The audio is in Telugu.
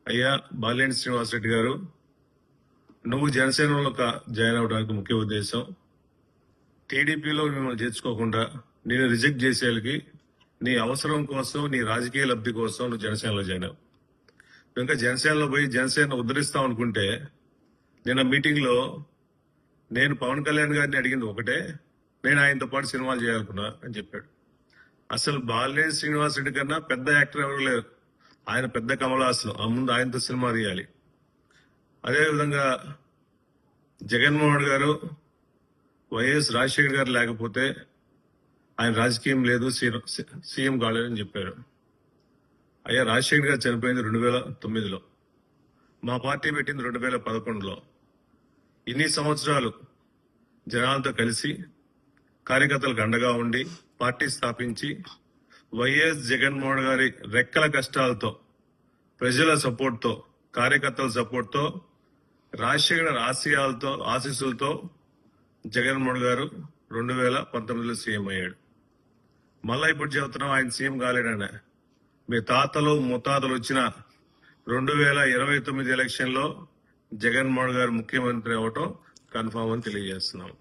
అయ్యా బాలినేని శ్రీనివాసరెడ్డి గారు, నువ్వు జనసేనలో జాయిన్ అవడానికి ముఖ్య ఉద్దేశం టీడీపీలో మిమ్మల్ని చేర్చుకోకుండా నేను రిజెక్ట్ చేసేళ్ళకి నీ అవసరం కోసం, నీ రాజకీయ లబ్ధి కోసం నువ్వు జనసేనలో జాయిన్ అవ్వు. ఇంకా జనసేనలో పోయి జనసేన ఉద్ధరిస్తావు అనుకుంటే, నిన్న మీటింగ్ లో నేను పవన్ కళ్యాణ్ గారిని అడిగింది ఒకటే, నేను ఆయనతో పాటు సినిమాలు చేయాలనుకున్నా అని చెప్పాడు. అసలు బాలినేని శ్రీనివాసరెడ్డి కన్నా పెద్ద యాక్టర్ ఎవరు లేరు. ఆయన పెద్ద కమలాసనం, ఆ ముందు ఆయనతో సినిమా తీయాలి. అదేవిధంగా జగన్మోహన్ గారు, వైఎస్ రాజశేఖర్ గారు లేకపోతే ఆయన రాజకీయం లేదు, సీఎం కాలేదని చెప్పారు. అయ్యా రాజశేఖర్ గారు చనిపోయింది 2009లో, మా పార్టీ పెట్టింది 2011లో. ఇన్ని సంవత్సరాలు జనాలతో కలిసి కార్యకర్తలకు అండగా ఉండి పార్టీ స్థాపించి వైఎస్ జగన్మోహన్ గారి రెక్కల కష్టాలతో, ప్రజల సపోర్ట్తో, కార్యకర్తల సపోర్ట్తో, రాజశేఖర్ ఆశీస్సులతో జగన్మోహన్ గారు 2019లో సీఎం అయ్యాడు. మళ్ళా ఇప్పుడు చెబుతున్నాం ఆయన సీఎం కాలేడనే. మీ తాతలు ముత్తాతలు వచ్చిన 2029 ఎలక్షన్ లో జగన్మోహన్ గారు ముఖ్యమంత్రి అవటం కన్ఫామ్ అని తెలియజేస్తున్నాం.